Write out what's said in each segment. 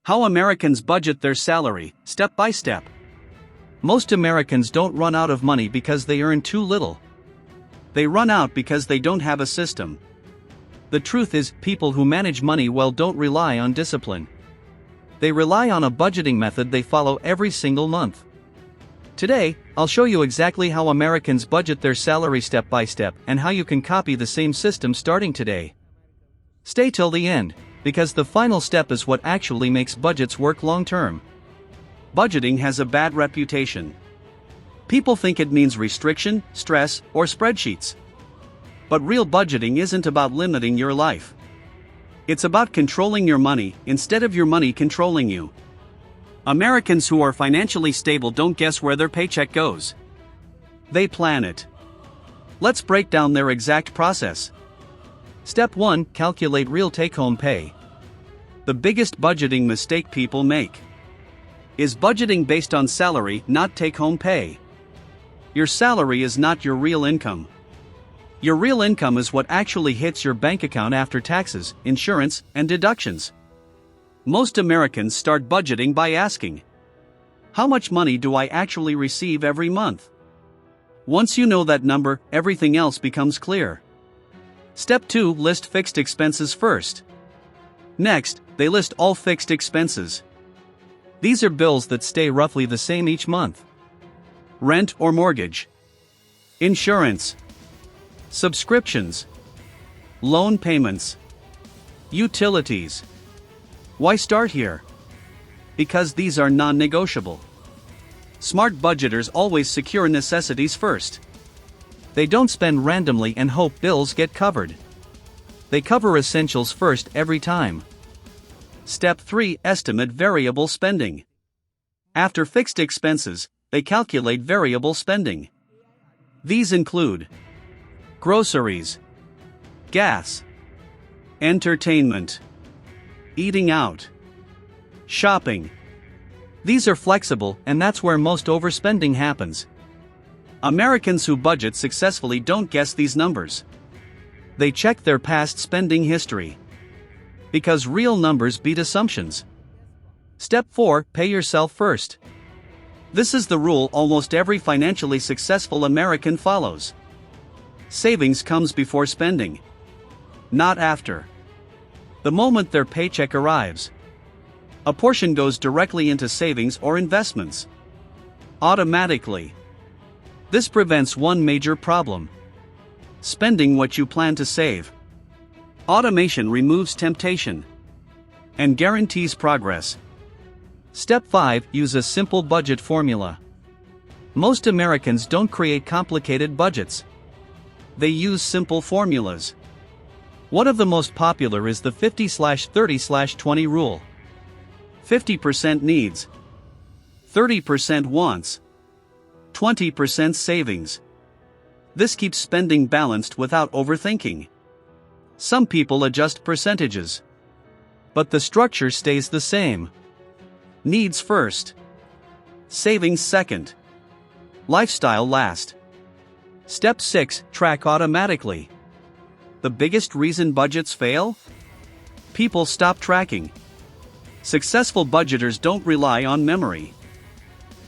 How Americans budget their salary, step by step. Most Americans don't run out of money because they earn too little. They run out because they don't have a system. The truth is, people who manage money well don't rely on discipline. They rely on a budgeting method they follow every single month. Today, I'll show you exactly how Americans budget their salary step by step and how you can copy the same system starting today. Stay till the end, because the final step is what actually makes budgets work long term. Budgeting has a bad reputation. People think it means restriction, stress, or spreadsheets. But real budgeting isn't about limiting your life. It's about controlling your money instead of your money controlling you. Americans who are financially stable don't guess where their paycheck goes. They plan it. Let's break down their exact process. Step 1. Calculate real take-home pay. The biggest budgeting mistake people make is budgeting based on salary, not take-home pay. Your salary is not your real income. Your real income is what actually hits your bank account after taxes, insurance, and deductions. Most Americans start budgeting by asking, how much money do I actually receive every month? Once you know that number, everything else becomes clear. Step 2. List fixed expenses first. Next, they list all fixed expenses. These are bills that stay roughly the same each month. Rent or mortgage, insurance, subscriptions, loan payments, utilities. Why start here? Because these are non-negotiable. Smart budgeters always secure necessities first. They don't spend randomly and hope bills get covered. They cover essentials first every time. Step 3. Estimate variable spending. After fixed expenses, they calculate variable spending. These include groceries, gas, entertainment, eating out, shopping. These are flexible, and that's where most overspending happens. Americans who budget successfully don't guess these numbers. They check their past spending history. Because real numbers beat assumptions. Step 4. Pay yourself first. This is the rule almost every financially successful American follows. Savings comes before spending, not after. The moment their paycheck arrives, a portion goes directly into savings or investments. Automatically. This prevents one major problem: spending what you plan to save. Automation removes temptation and guarantees progress. Step 5. Use a simple budget formula. Most Americans don't create complicated budgets. They use simple formulas. One of the most popular is the 50/30/20 rule. 50% needs, 30% wants, 20% savings. This keeps spending balanced without overthinking. Some people adjust percentages, but the structure stays the same. Needs first, savings second, lifestyle last. Step 6. Track automatically. The biggest reason budgets fail? People stop tracking. Successful budgeters don't rely on memory.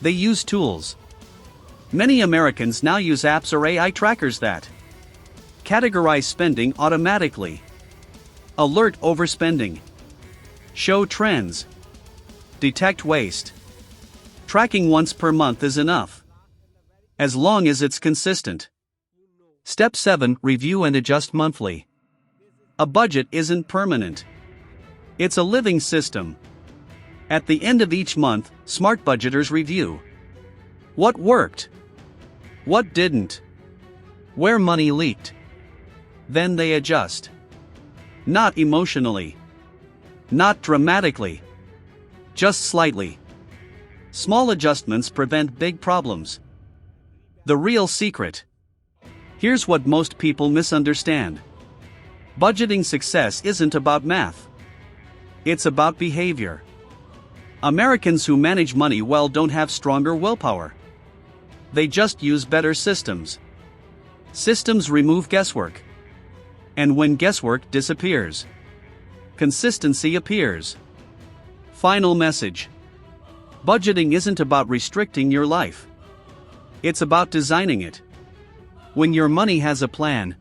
They use tools. Many Americans now use apps or AI trackers that categorize spending automatically, alert overspending, show trends, detect waste. Tracking once per month is enough, as long as it's consistent. Step 7. Review and adjust monthly. A budget isn't permanent. It's a living system. At the end of each month, smart budgeters review what worked, what didn't, where money leaked. Then they adjust. Not emotionally. Not dramatically. Just slightly. Small adjustments prevent big problems. The real secret. Here's what most people misunderstand. Budgeting success isn't about math. It's about behavior. Americans who manage money well don't have stronger willpower. They just use better systems. Systems remove guesswork. And when guesswork disappears, consistency appears. Final message. Budgeting isn't about restricting your life. It's about designing it. When your money has a plan,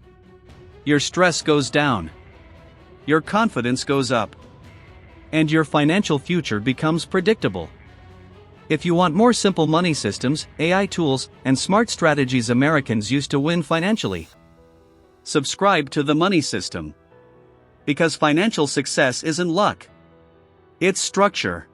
your stress goes down, your confidence goes up, and your financial future becomes predictable. If you want more simple money systems, AI tools, and smart strategies Americans use to win financially, subscribe to The Money System. Because financial success isn't luck, it's structure.